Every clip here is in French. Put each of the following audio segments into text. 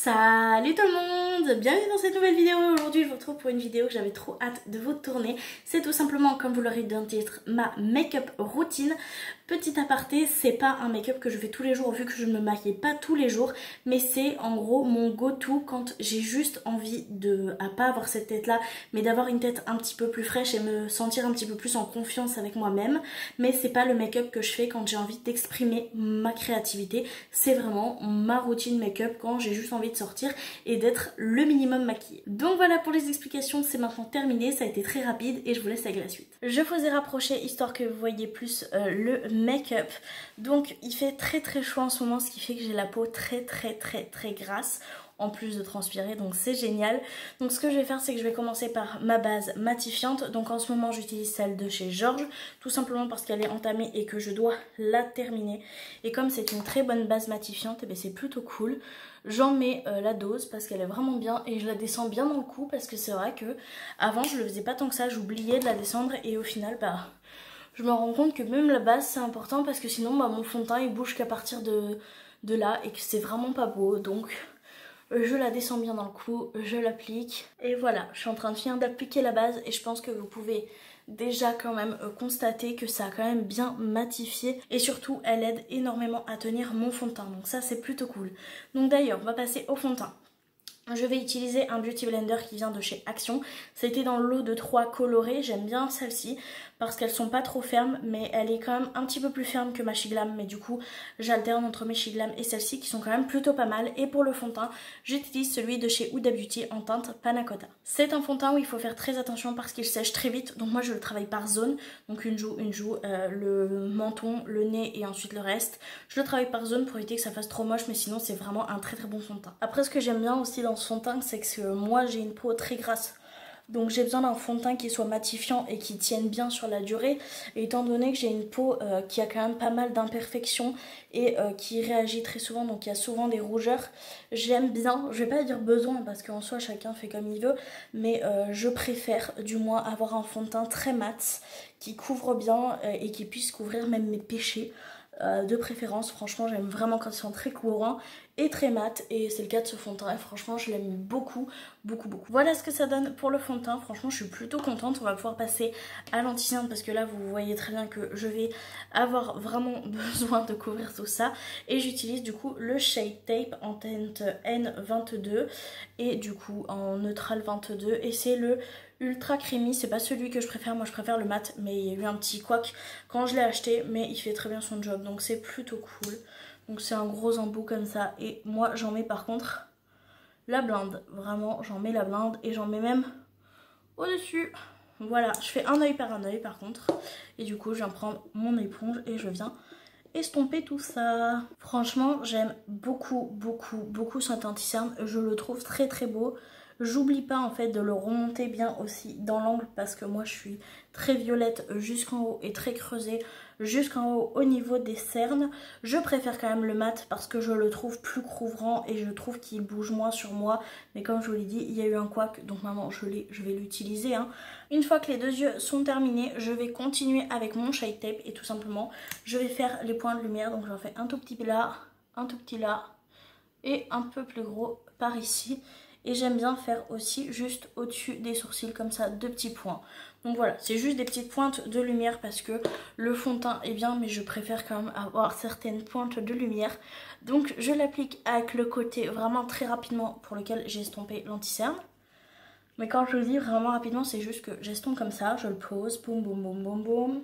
Salut tout le monde, bienvenue dans cette nouvelle vidéo. Aujourd'hui je vous retrouve pour une vidéo que j'avais trop hâte de vous tourner. C'est tout simplement, comme vous l'aurez dans le titre, ma make-up routine. Petit aparté, c'est pas un make-up que je fais tous les jours vu que je ne me maquille pas tous les jours, mais c'est en gros mon go-to quand j'ai juste envie de, à pas avoir cette tête là, mais d'avoir une tête un petit peu plus fraîche et me sentir un petit peu plus en confiance avec moi-même. Mais c'est pas le make-up que je fais quand j'ai envie d'exprimer ma créativité, c'est vraiment ma routine make-up quand j'ai juste envie de sortir et d'être le minimum maquillée. Donc voilà pour les explications, c'est maintenant terminé, ça a été très rapide et je vous laisse avec la suite. Je vous ai rapproché histoire que vous voyez plus le make-up. Donc il fait très chaud en ce moment, ce qui fait que j'ai la peau très grasse en plus de transpirer, donc c'est génial. Donc ce que je vais faire, c'est que je vais commencer par ma base matifiante. Donc en ce moment j'utilise celle de chez Georges, tout simplement parce qu'elle est entamée et que je dois la terminer. Et comme c'est une très bonne base matifiante, eh c'est plutôt cool. J'en mets la dose parce qu'elle est vraiment bien et je la descends bien dans le cou, parce que c'est vrai que avant je le faisais pas tant que ça, j'oubliais de la descendre et au final je me rends compte que même la base c'est important, parce que sinon mon fond de teint il bouge qu'à partir de là et que c'est vraiment pas beau. Donc je la descends bien dans le cou, je l'applique et voilà, je suis en train de finir d'appliquer la base et je pense que vous pouvez déjà quand même constater que ça a quand même bien matifié et surtout elle aide énormément à tenir mon fond de teint, donc ça c'est plutôt cool. Donc d'ailleurs on va passer au fond de teint. Je vais utiliser un Beauty Blender qui vient de chez Action. Ça a été dans le lot de 3 colorés. J'aime bien celle-ci parce qu'elles sont pas trop fermes, mais elle est quand même un petit peu plus ferme que ma Shiglam. Mais du coup, j'alterne entre mes Shiglam et celle-ci qui sont quand même plutôt pas mal. Et pour le fond de teint, j'utilise celui de chez Huda Beauty en teinte Panna Cotta. C'est un fond de teint où il faut faire très attention parce qu'il sèche très vite. Donc moi, je le travaille par zone. Donc une joue, le menton, le nez et ensuite le reste. Je le travaille par zone pour éviter que ça fasse trop moche, mais sinon, c'est vraiment un très bon fond de teint. Après, ce que j'aime bien aussi dans ce fond de teint, c'est que moi j'ai une peau très grasse, donc j'ai besoin d'un fond de teint qui soit matifiant et qui tienne bien sur la durée. Et étant donné que j'ai une peau qui a quand même pas mal d'imperfections et qui réagit très souvent, donc il y a souvent des rougeurs, j'aime bien, je vais pas dire besoin parce qu'en soi chacun fait comme il veut, mais je préfère du moins avoir un fond de teint très mat qui couvre bien et qui puisse couvrir même mes péchés. De préférence, franchement j'aime vraiment quand ils sont très courants et très mat, et c'est le cas de ce fond de teint et franchement je l'aime beaucoup. Voilà ce que ça donne pour le fond de teint, franchement je suis plutôt contente. On va pouvoir passer à l'anti-cerne parce que là vous voyez très bien que je vais avoir vraiment besoin de couvrir tout ça, et j'utilise du coup le Shade Tape en teinte N22 et du coup en neutral 22, et c'est le ultra creamy. C'est pas celui que je préfère, moi je préfère le mat, mais il y a eu un petit couac quand je l'ai acheté, mais il fait très bien son job, donc c'est plutôt cool. Donc c'est un gros embout comme ça, et moi j'en mets par contre la blinde, vraiment j'en mets la blinde et j'en mets même au dessus. Voilà, je fais un œil par un œil par contre, et du coup je viens prendre mon éponge et je viens estomper tout ça. Franchement j'aime beaucoup cet anti-cerne, je le trouve très beau. J'oublie pas en fait de le remonter bien aussi dans l'angle, parce que moi je suis très violette jusqu'en haut et très creusée jusqu'en haut au niveau des cernes. Je préfère quand même le mat parce que je le trouve plus couvrant et je trouve qu'il bouge moins sur moi, mais comme je vous l'ai dit, il y a eu un couac, donc maintenant je vais l'utiliser hein. Une fois que les deux yeux sont terminés, je vais continuer avec mon Shade Tape et tout simplement je vais faire les points de lumière. Donc j'en fais un tout petit là, un tout petit là et un peu plus gros par ici. Et j'aime bien faire aussi juste au-dessus des sourcils comme ça, 2 petits points. Donc voilà, c'est juste des petites pointes de lumière parce que le fond de teint est bien, mais je préfère quand même avoir certaines pointes de lumière. Donc je l'applique avec le côté vraiment très rapidement pour lequel j'ai estompé l'anti-cerne. Mais quand je le dis vraiment rapidement, c'est juste que j'estompe comme ça, je le pose, boum boum boum boum boum,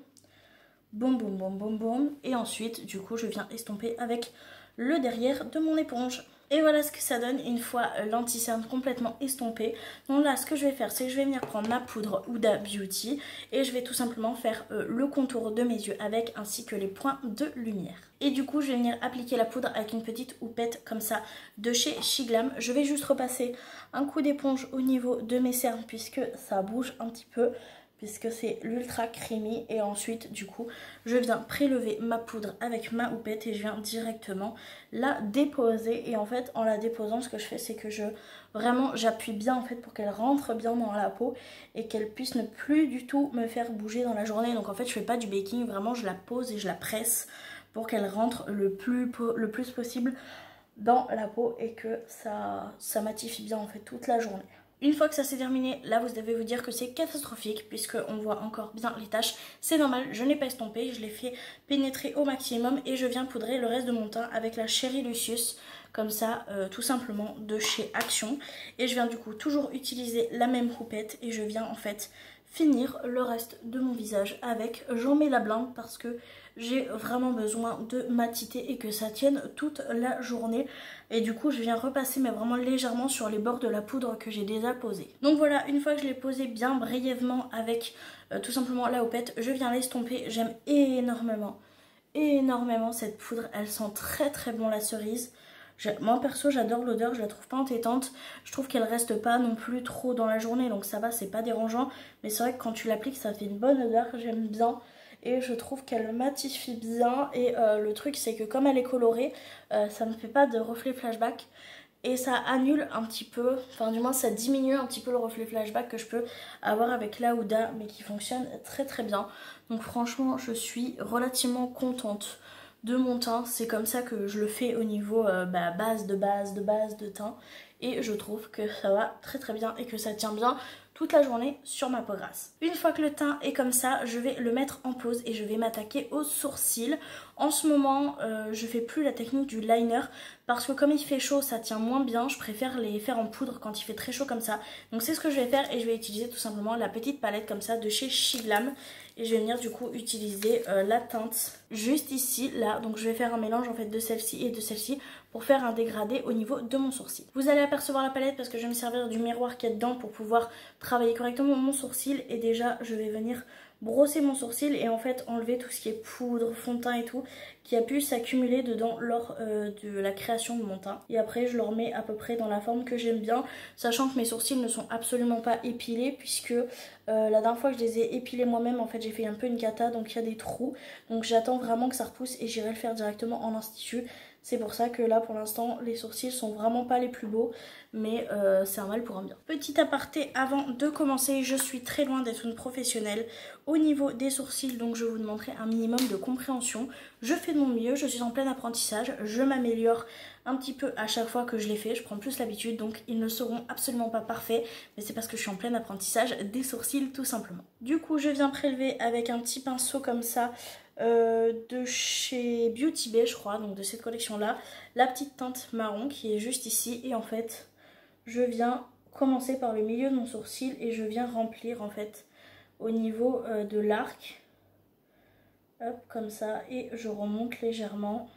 boum boum boum boum boum, et ensuite du coup je viens estomper avec le derrière de mon éponge. Et voilà ce que ça donne une fois l'anti-cerne complètement estompé. Donc là ce que je vais faire, c'est que je vais venir prendre ma poudre Huda Beauty et je vais tout simplement faire le contour de mes yeux avec, ainsi que les points de lumière. Et du coup je vais venir appliquer la poudre avec une petite houppette comme ça de chez Shiglam. Je vais juste repasser un coup d'éponge au niveau de mes cernes puisque ça bouge un petit peu, puisque c'est l'ultra creamy, et ensuite du coup je viens prélever ma poudre avec ma houppette et je viens directement la déposer. Et en fait en la déposant, ce que je fais, c'est que j'appuie bien en fait pour qu'elle rentre bien dans la peau et qu'elle puisse ne plus du tout me faire bouger dans la journée. Donc en fait je fais pas du baking, vraiment je la pose et je la presse pour qu'elle rentre le plus possible dans la peau et que ça matifie bien en fait toute la journée. Une fois que ça s'est terminé, là vous devez vous dire que c'est catastrophique puisque on voit encore bien les taches. C'est normal, je n'ai pas estompé, je l'ai fait pénétrer au maximum et je viens poudrer le reste de mon teint avec la Cherry Lucius, comme ça tout simplement de chez Action. Et je viens du coup toujours utiliser la même houppette et je viens en fait finir le reste de mon visage avec. J'en mets la blinde parce que j'ai vraiment besoin de matité et que ça tienne toute la journée. Et du coup je viens repasser mais vraiment légèrement sur les bords de la poudre que j'ai déjà posée. Donc voilà, une fois que je l'ai posée bien brièvement avec tout simplement la houppette, je viens l'estomper. J'aime énormément cette poudre, elle sent très très bon la cerise. Moi perso j'adore l'odeur, je la trouve pas entêtante, je trouve qu'elle reste pas non plus trop dans la journée donc ça va, c'est pas dérangeant, mais c'est vrai que quand tu l'appliques ça fait une bonne odeur, j'aime bien et je trouve qu'elle matifie bien et le truc c'est que comme elle est colorée, ça ne fait pas de reflet flashback et ça annule un petit peu, enfin du moins ça diminue un petit peu le reflet flashback que je peux avoir avec la Huda mais qui fonctionne très très bien. Donc franchement je suis relativement contente de mon teint, c'est comme ça que je le fais au niveau base de teint et je trouve que ça va très très bien et que ça tient bien toute la journée sur ma peau grasse. Une fois que le teint est comme ça, je vais le mettre en pause et je vais m'attaquer aux sourcils. En ce moment, je fais plus la technique du liner parce que comme il fait chaud, ça tient moins bien. Je préfère les faire en poudre quand il fait très chaud comme ça. Donc c'est ce que je vais faire et je vais utiliser tout simplement la petite palette comme ça de chez Shiglam. Et je vais venir du coup utiliser la teinte juste ici, là. Donc je vais faire un mélange en fait de celle-ci et de celle-ci pour faire un dégradé au niveau de mon sourcil. Vous allez apercevoir la palette parce que je vais me servir du miroir qu'il y a dedans pour pouvoir travailler correctement mon sourcil. Et déjà je vais venir brosser mon sourcil et en fait enlever tout ce qui est poudre, fond de teint et tout qui a pu s'accumuler dedans lors de la création de mon teint. Et après je le remets à peu près dans la forme que j'aime bien, sachant que mes sourcils ne sont absolument pas épilés puisque la dernière fois que je les ai épilés moi-même en fait j'ai fait un peu une cata donc il y a des trous, donc j'attends vraiment que ça repousse et j'irai le faire directement en institut. C'est pour ça que là pour l'instant les sourcils sont vraiment pas les plus beaux, mais c'est un mal pour un bien. Petit aparté avant de commencer, je suis très loin d'être une professionnelle au niveau des sourcils, donc je vais vous demander un minimum de compréhension. Je fais de mon mieux, je suis en plein apprentissage, je m'améliore un petit peu à chaque fois que je les fais, je prends plus l'habitude, donc ils ne seront absolument pas parfaits, mais c'est parce que je suis en plein apprentissage des sourcils tout simplement. Du coup je viens prélever avec un petit pinceau comme ça, de chez Beauty Bay je crois, donc de cette collection là, la petite teinte marron qui est juste ici et en fait je viens commencer par le milieu de mon sourcil et je viens remplir en fait au niveau de l'arc, hop comme ça, et je remonte légèrement.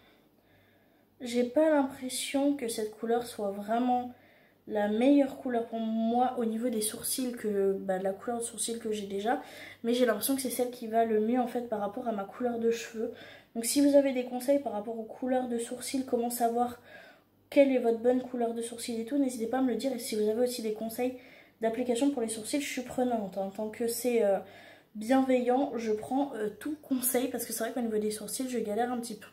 J'ai pas l'impression que cette couleur soit vraiment la meilleure couleur pour moi au niveau des sourcils que la couleur de sourcils que j'ai déjà, mais j'ai l'impression que c'est celle qui va le mieux en fait par rapport à ma couleur de cheveux. Donc si vous avez des conseils par rapport aux couleurs de sourcils, comment savoir quelle est votre bonne couleur de sourcils et tout, n'hésitez pas à me le dire. Et si vous avez aussi des conseils d'application pour les sourcils, je suis prenante, hein. Tant que c'est bienveillant, je prends tout conseil parce que c'est vrai qu'au niveau des sourcils je galère un petit peu.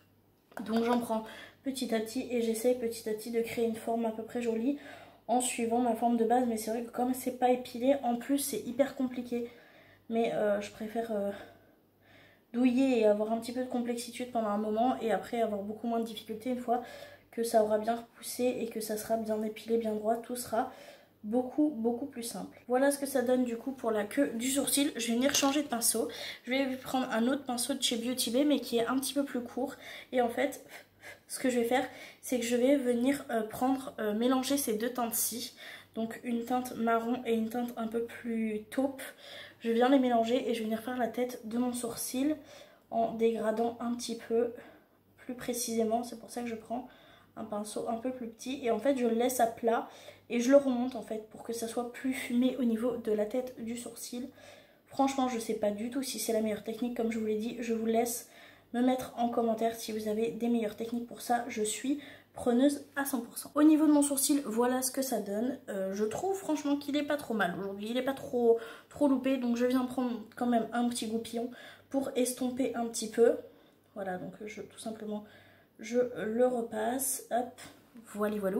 Donc j'en prends petit à petit et j'essaie petit à petit de créer une forme à peu près jolie en suivant ma forme de base, mais c'est vrai que comme c'est pas épilé, en plus c'est hyper compliqué, mais je préfère douiller et avoir un petit peu de complexitude pendant un moment et après avoir beaucoup moins de difficultés une fois que ça aura bien repoussé et que ça sera bien épilé, bien droit, tout sera beaucoup plus simple. Voilà ce que ça donne du coup pour la queue du sourcil. Je vais venir changer de pinceau, je vais prendre un autre pinceau de chez Beauty Bay mais qui est un petit peu plus court et en fait ce que je vais faire, c'est que je vais venir mélanger ces deux teintes-ci. Donc une teinte marron et une teinte un peu plus taupe. Je viens les mélanger et je vais venir faire la tête de mon sourcil en dégradant un petit peu plus précisément. C'est pour ça que je prends un pinceau un peu plus petit. Et en fait je le laisse à plat et je le remonte en fait pour que ça soit plus fumé au niveau de la tête du sourcil. Franchement je sais pas du tout si c'est la meilleure technique, comme je vous l'ai dit. Je vous laisse me mettre en commentaire si vous avez des meilleures techniques pour ça, je suis preneuse à 100%. Au niveau de mon sourcil, voilà ce que ça donne. Je trouve franchement qu'il est pas trop mal aujourd'hui, il est pas trop loupé, donc je viens prendre quand même un petit goupillon pour estomper un petit peu. Voilà, donc tout simplement je le repasse, hop, Voilà, voilà.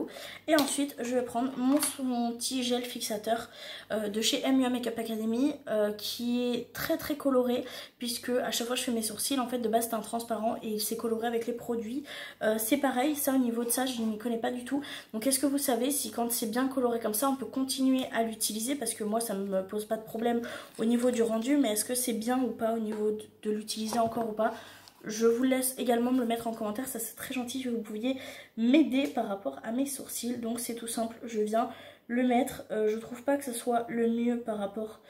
Et ensuite, je vais prendre mon petit gel fixateur de chez MUA Makeup Academy qui est très très coloré, puisque à chaque fois que je fais mes sourcils, en fait de base c'est un transparent et c'est coloré avec les produits. C'est pareil, ça au niveau de ça je n'y connais pas du tout. Donc est-ce que vous savez si quand c'est bien coloré comme ça on peut continuer à l'utiliser, parce que moi ça ne me pose pas de problème au niveau du rendu, mais est-ce que c'est bien ou pas au niveau de l'utiliser encore ou pas? Je vous laisse également me le mettre en commentaire, ça c'est très gentil si vous pouviez m'aider par rapport à mes sourcils. Donc c'est tout simple, je viens le mettre. Je trouve pas que ce soit le mieux par rapport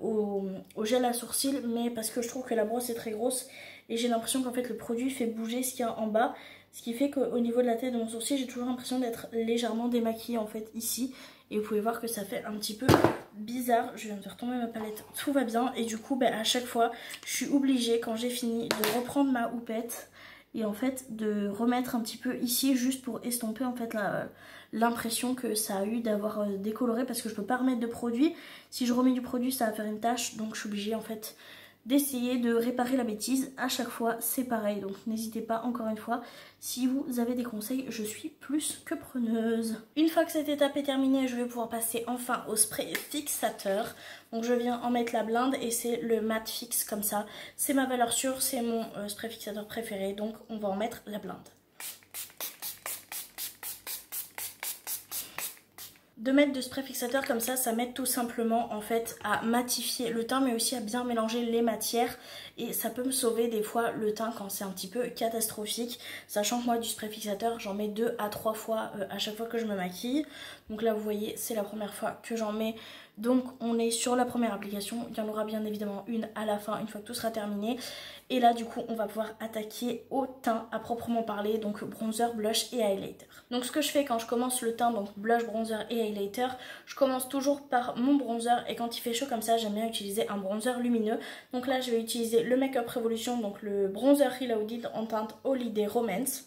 au gel à sourcils, mais parce que je trouve que la brosse est très grosse et j'ai l'impression qu'en fait le produit fait bouger ce qu'il y a en bas. Ce qui fait qu'au niveau de la tête de mon sourcil, j'ai toujours l'impression d'être légèrement démaquillée en fait ici. Et vous pouvez voir que ça fait un petit peu bizarre. Je viens de faire tomber ma palette, tout va bien. Et du coup, à chaque fois, je suis obligée, quand j'ai fini, de reprendre ma houppette et en fait de remettre un petit peu ici, juste pour estomper en fait l'impression que ça a eu d'avoir décoloré, parce que je peux pas remettre de produit. Si je remets du produit, ça va faire une tache, donc je suis obligée en fait d'essayer de réparer la bêtise. À chaque fois c'est pareil, donc n'hésitez pas, encore une fois, si vous avez des conseils, je suis plus que preneuse. Une fois que cette étape est terminée, je vais pouvoir passer enfin au spray fixateur. Donc je viens en mettre la blinde et c'est le matte fixe comme ça. C'est ma valeur sûre, c'est mon spray fixateur préféré, donc on va en mettre la blinde. De mettre de spray fixateur comme ça m'aide tout simplement en fait à matifier le teint, mais aussi à bien mélanger les matières, et ça peut me sauver des fois le teint quand c'est un petit peu catastrophique, sachant que moi du spray fixateur j'en mets 2 à 3 fois à chaque fois que je me maquille. Donc là vous voyez, c'est la première fois que j'en mets, donc on est sur la première application. Il y en aura bien évidemment une à la fin, une fois que tout sera terminé. Et là du coup on va pouvoir attaquer au teint à proprement parler, donc bronzer, blush et highlighter. Donc ce que je fais quand je commence le teint, donc blush, bronzer et highlighter, je commence toujours par mon bronzer, et quand il fait chaud comme ça j'aime bien utiliser un bronzer lumineux. Donc là je vais utiliser le Makeup Revolution, donc le bronzer Reloaded en teinte Holiday Romance.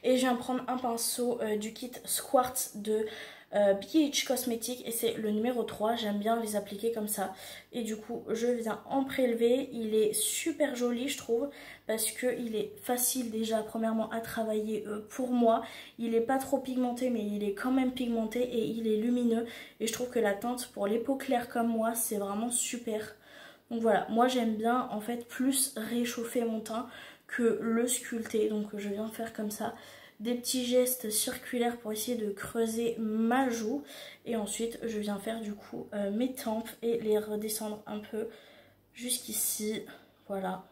Et je viens prendre un pinceau du kit Squartz de BH Cosmetics, et c'est le numéro 3, j'aime bien les appliquer comme ça. Et du coup je viens en prélever. Il est super joli je trouve, parce qu'il est facile déjà premièrement à travailler pour moi. Il n'est pas trop pigmenté, mais il est quand même pigmenté et il est lumineux. Et je trouve que la teinte pour les peaux claires comme moi c'est vraiment super. Donc voilà, moi j'aime bien en fait plus réchauffer mon teint que le sculpter. Donc je viens faire comme ça des petits gestes circulaires pour essayer de creuser ma joue. Et ensuite je viens faire du coup mes tempes et les redescendre un peu jusqu'ici. Voilà.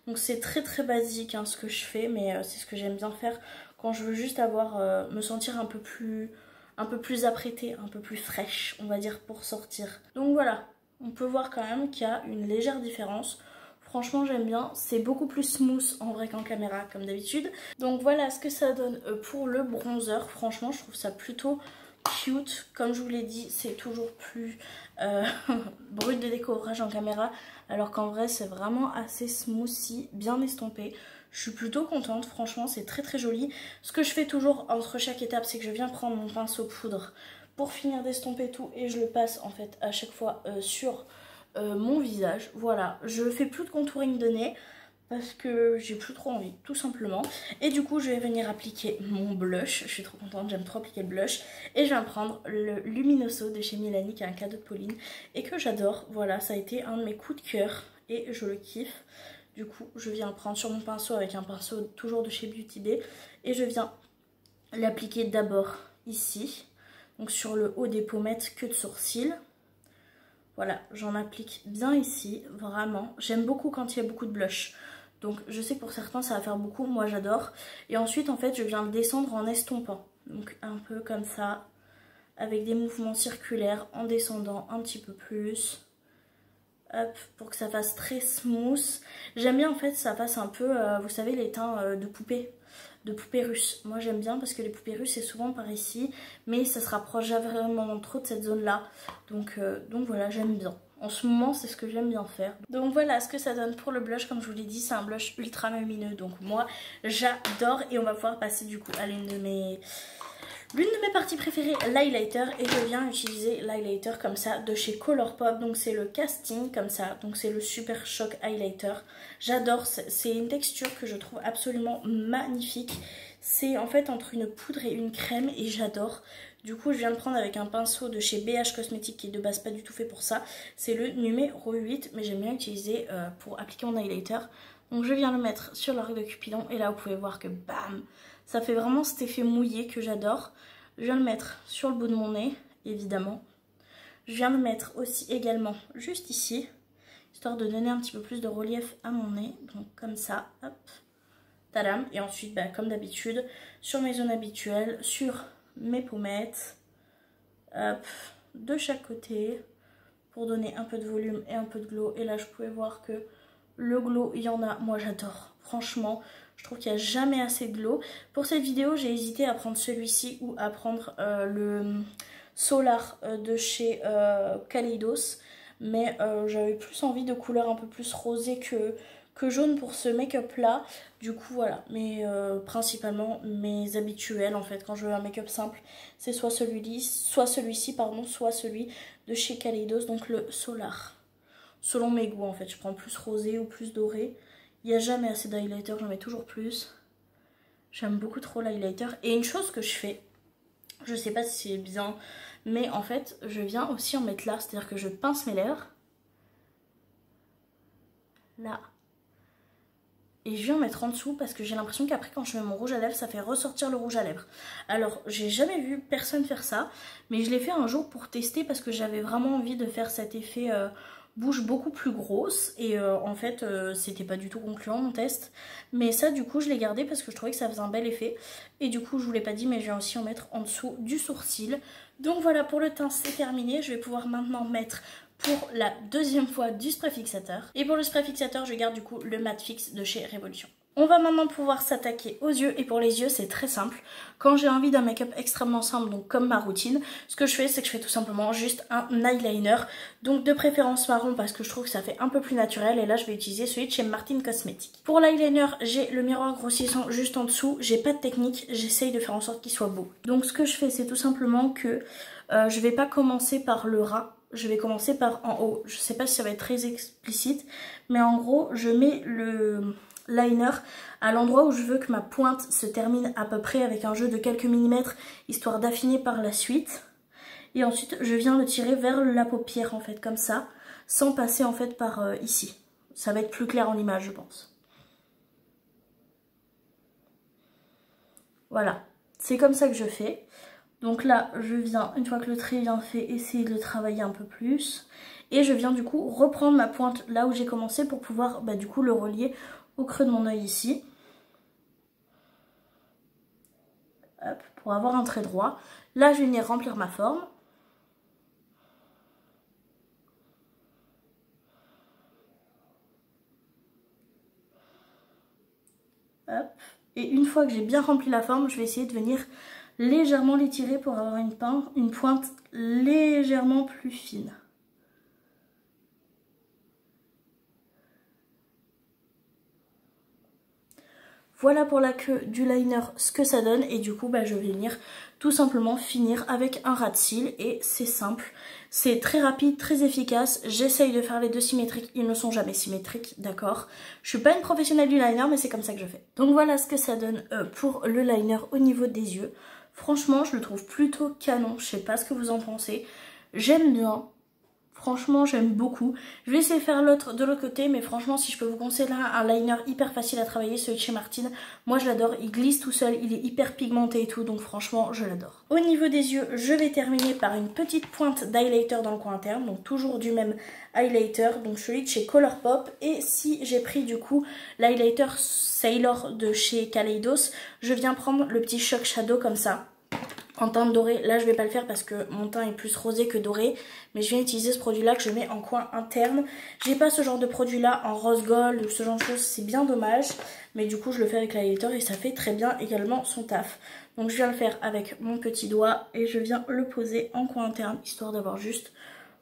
Donc c'est très très basique hein, ce que je fais, mais c'est ce que j'aime bien faire quand je veux juste avoir me sentir un peu plus apprêtée, un peu plus fraîche on va dire, pour sortir. Donc voilà, on peut voir quand même qu'il y a une légère différence. Franchement j'aime bien, c'est beaucoup plus smooth en vrai qu'en caméra comme d'habitude. Donc voilà ce que ça donne pour le bronzer. Franchement je trouve ça plutôt cute. Comme je vous l'ai dit, c'est toujours plus brut de décolorage en caméra, alors qu'en vrai c'est vraiment assez smoothie, bien estompé. Je suis plutôt contente, franchement c'est très très joli. Ce que je fais toujours entre chaque étape, c'est que je viens prendre mon pinceau poudre pour finir d'estomper tout, et je le passe en fait à chaque fois sur mon visage. Voilà, je fais plus de contouring de nez parce que j'ai plus trop envie tout simplement. Et du coup je vais venir appliquer mon blush. Je suis trop contente, j'aime trop appliquer le blush. Et je vais prendre le Luminoso de chez Milani, qui est un cadeau de Pauline et que j'adore. Voilà, ça a été un de mes coups de cœur et je le kiffe. Du coup je viens prendre sur mon pinceau, avec un pinceau toujours de chez Beauty Bay, et je viens l'appliquer d'abord ici, donc sur le haut des pommettes que de sourcils. Voilà, j'en applique bien ici, vraiment. J'aime beaucoup quand il y a beaucoup de blush. Donc je sais que pour certains ça va faire beaucoup, moi j'adore. Et ensuite en fait je viens le descendre en estompant. Donc un peu comme ça, avec des mouvements circulaires, en descendant un petit peu plus. Hop, pour que ça fasse très smooth. J'aime bien en fait ça fasse un peu, vous savez, les teints de poupées russes. Moi j'aime bien parce que les poupées russes c'est souvent par ici, mais ça se rapproche vraiment trop de cette zone là. Donc voilà, j'aime bien. En ce moment c'est ce que j'aime bien faire. Donc voilà ce que ça donne pour le blush. Comme je vous l'ai dit, c'est un blush ultra lumineux, donc moi j'adore. Et on va pouvoir passer du coup à l'une de mes parties préférées, l'highlighter. Et je viens utiliser l'highlighter comme ça de chez Colourpop. Donc c'est le casting comme ça, donc c'est le Super Shock Highlighter. J'adore, c'est une texture que je trouve absolument magnifique. C'est en fait entre une poudre et une crème et j'adore. Du coup je viens de prendre avec un pinceau de chez BH Cosmetics qui est de base pas du tout fait pour ça. C'est le numéro 8 mais j'aime bien l'utiliser pour appliquer mon highlighter. Donc je viens le mettre sur l'arc de Cupidon et là vous pouvez voir que bam, ça fait vraiment cet effet mouillé que j'adore. Je viens le mettre sur le bout de mon nez évidemment. Je viens le mettre aussi également juste ici, histoire de donner un petit peu plus de relief à mon nez. Donc comme ça, hop, tadam. Et ensuite, bah, comme d'habitude, sur mes zones habituelles, sur mes pommettes, hop, de chaque côté, pour donner un peu de volume et un peu de glow. Et là, je pouvais voir que le glow, il y en a. Moi, j'adore. Franchement, je trouve qu'il n'y a jamais assez de glow. Pour cette vidéo, j'ai hésité à prendre celui-ci ou à prendre le Solar de chez Kaleidos. Mais j'avais plus envie de couleurs un peu plus rosées que jaune pour ce make-up là. Du coup voilà, mais principalement mes habituels en fait. Quand je veux un make-up simple, c'est soit celui-ci, pardon, soit celui de chez Kaleidos, donc le Solar. Selon mes goûts en fait, je prends plus rosé ou plus doré. Il n'y a jamais assez d'highlighter, j'en mets toujours plus. J'aime beaucoup trop l'highlighter. Et une chose que je fais, je sais pas si c'est bien, mais en fait je viens aussi en mettre là, c'est-à-dire que je pince mes lèvres là et je viens en mettre en dessous parce que j'ai l'impression qu'après quand je mets mon rouge à lèvres ça fait ressortir le rouge à lèvres. Alors j'ai jamais vu personne faire ça, mais je l'ai fait un jour pour tester parce que j'avais vraiment envie de faire cet effet bouche beaucoup plus grosse et en fait c'était pas du tout concluant mon test, mais ça du coup je l'ai gardé parce que je trouvais que ça faisait un bel effet et du coup je vous l'ai pas dit mais je viens aussi en mettre en dessous du sourcil. Donc voilà, pour le teint c'est terminé. Je vais pouvoir maintenant mettre pour la deuxième fois du spray fixateur, et pour le spray fixateur je garde du coup le matte fixe de chez Révolution. On va maintenant pouvoir s'attaquer aux yeux, et pour les yeux c'est très simple. Quand j'ai envie d'un make-up extrêmement simple, donc comme ma routine, ce que je fais c'est que je fais tout simplement juste un eyeliner, donc de préférence marron parce que je trouve que ça fait un peu plus naturel, et là je vais utiliser celui de chez Martin Cosmetics. Pour l'eyeliner j'ai le miroir grossissant juste en dessous, j'ai pas de technique, j'essaye de faire en sorte qu'il soit beau. Donc ce que je fais c'est tout simplement que je vais pas commencer par le ras, je vais commencer par en haut. Je sais pas si ça va être très explicite, mais en gros je mets le liner à l'endroit où je veux que ma pointe se termine à peu près, avec un jeu de quelques millimètres histoire d'affiner par la suite, et ensuite je viens le tirer vers la paupière en fait comme ça, sans passer en fait par ici. Ça va être plus clair en image je pense. Voilà, c'est comme ça que je fais. Donc là, je viens, une fois que le trait est bien fait, essayer de le travailler un peu plus. Et je viens du coup reprendre ma pointe là où j'ai commencé pour pouvoir du coup le relier au creux de mon œil ici. Hop, pour avoir un trait droit. Là, je vais venir remplir ma forme. Hop. Et une fois que j'ai bien rempli la forme, je vais essayer de venir légèrement l'étirer pour avoir une pointe légèrement plus fine. Voilà pour la queue du liner ce que ça donne, et du coup je vais venir tout simplement finir avec un ras de cils, et c'est simple, c'est très rapide, très efficace. J'essaye de faire les deux symétriques, ils ne sont jamais symétriques, d'accord. Je suis pas une professionnelle du liner mais c'est comme ça que je fais. Donc voilà ce que ça donne pour le liner au niveau des yeux. Franchement je le trouve plutôt canon, je sais pas ce que vous en pensez, j'aime bien. Franchement j'aime beaucoup. Je vais essayer de faire l'autre de l'autre côté, mais franchement si je peux vous conseiller là un liner hyper facile à travailler, celui de chez Martin, moi je l'adore, il glisse tout seul, il est hyper pigmenté et tout, donc franchement je l'adore. Au niveau des yeux, je vais terminer par une petite pointe d'highlighter dans le coin interne, donc toujours du même highlighter, donc celui de chez Colourpop. Et si j'ai pris du coup l'highlighter Sailor de chez Kaleidos, je viens prendre le petit Shock Shadow comme ça, en teinte dorée. Là je vais pas le faire parce que mon teint est plus rosé que doré, mais je viens utiliser ce produit là que je mets en coin interne. J'ai pas ce genre de produit là en rose gold ou ce genre de choses, c'est bien dommage, mais du coup je le fais avec l'highlighter et ça fait très bien également son taf. Donc je viens le faire avec mon petit doigt et je viens le poser en coin interne histoire d'avoir juste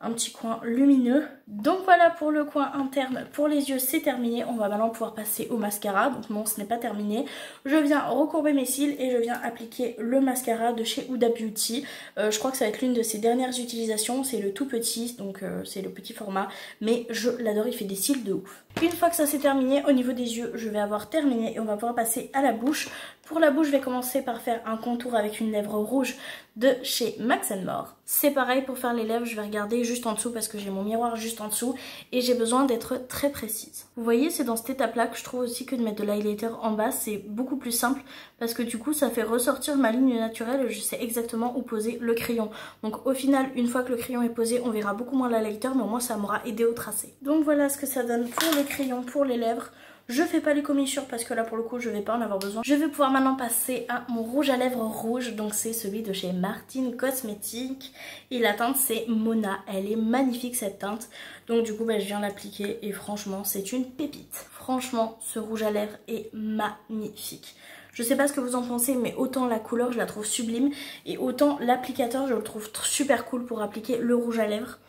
un petit coin lumineux. Donc voilà pour le coin interne. Pour les yeux c'est terminé, on va maintenant pouvoir passer au mascara. Donc non, ce n'est pas terminé. Je viens recourber mes cils et je viens appliquer le mascara de chez Huda Beauty. Je crois que ça va être l'une de ses dernières utilisations, c'est le tout petit, donc c'est le petit format, mais je l'adore, il fait des cils de ouf. Une fois que ça c'est terminé, au niveau des yeux je vais avoir terminé et on va pouvoir passer à la bouche. Pour la bouche, je vais commencer par faire un contour avec une lèvre rouge de chez Max More. C'est pareil pour faire les lèvres, je vais regarder juste en dessous parce que j'ai mon miroir juste en dessous et j'ai besoin d'être très précise. Vous voyez, c'est dans cette étape-là que je trouve aussi que de mettre de l'highlighter en bas, c'est beaucoup plus simple parce que du coup, ça fait ressortir ma ligne naturelle et je sais exactement où poser le crayon. Donc au final, une fois que le crayon est posé, on verra beaucoup moins l'highlighter, mais au moins ça m'aura aidé au tracé. Donc voilà ce que ça donne pour le crayon, pour les lèvres. Je fais pas les commissures parce que là pour le coup je vais pas en avoir besoin. Je vais pouvoir maintenant passer à mon rouge à lèvres rouge. Donc c'est celui de chez Martin Cosmetics. Et la teinte c'est Mona. Elle est magnifique cette teinte. Donc du coup je viens l'appliquer et franchement c'est une pépite. Franchement ce rouge à lèvres est magnifique. Je sais pas ce que vous en pensez mais autant la couleur je la trouve sublime. Et autant l'applicateur je le trouve super cool pour appliquer le rouge à lèvres.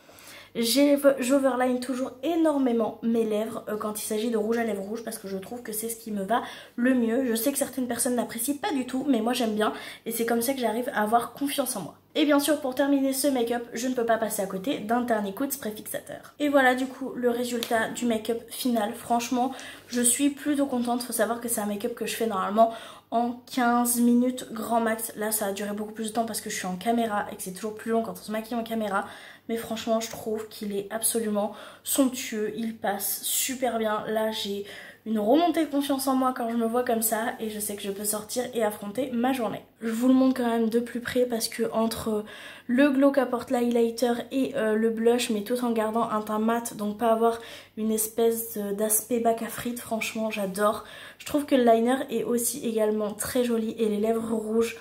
J'overline toujours énormément mes lèvres quand il s'agit de rouge à lèvres rouge parce que je trouve que c'est ce qui me va le mieux. Je sais que certaines personnes n'apprécient pas du tout mais moi j'aime bien et c'est comme ça que j'arrive à avoir confiance en moi. Et bien sûr pour terminer ce make-up, je ne peux pas passer à côté d'un Ternix préfixateur. Et voilà du coup le résultat du make-up final. Franchement je suis plutôt contente, faut savoir que c'est un make-up que je fais normalement en 15 minutes grand max. Là ça a duré beaucoup plus de temps parce que je suis en caméra et que c'est toujours plus long quand on se maquille en caméra. Mais franchement je trouve qu'il est absolument somptueux, il passe super bien. Là j'ai une remontée de confiance en moi quand je me vois comme ça et je sais que je peux sortir et affronter ma journée. Je vous le montre quand même de plus près parce que entre le glow qu'apporte l'highlighter et le blush, mais tout en gardant un teint mat, donc pas avoir une espèce d'aspect bac à frites, franchement j'adore. Je trouve que le liner est aussi également très joli et les lèvres rouges.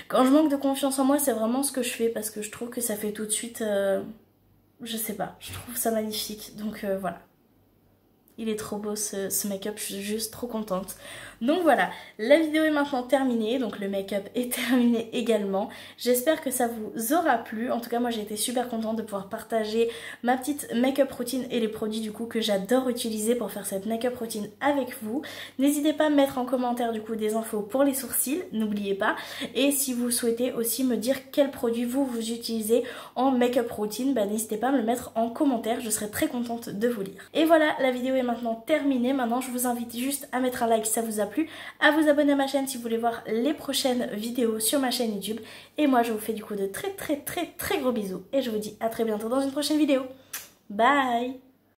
Quand je manque de confiance en moi, c'est vraiment ce que je fais parce que je trouve que ça fait tout de suite, je sais pas, je trouve ça magnifique. Donc voilà. Il est trop beau ce make-up, je suis juste trop contente. Donc voilà, la vidéo est maintenant terminée, donc le make-up est terminé également. J'espère que ça vous aura plu. En tout cas, moi j'ai été super contente de pouvoir partager ma petite make-up routine et les produits du coup que j'adore utiliser pour faire cette make-up routine avec vous. N'hésitez pas à me mettre en commentaire du coup des infos pour les sourcils, n'oubliez pas. Et si vous souhaitez aussi me dire quels produits vous utilisez en make-up routine, bah, n'hésitez pas à me le mettre en commentaire, je serai très contente de vous lire. Et voilà, la vidéo est maintenant terminée. Maintenant je vous invite juste à mettre un like si ça vous a plu, à vous abonner à ma chaîne si vous voulez voir les prochaines vidéos sur ma chaîne YouTube. Et moi je vous fais du coup de très gros bisous et je vous dis à très bientôt dans une prochaine vidéo. Bye.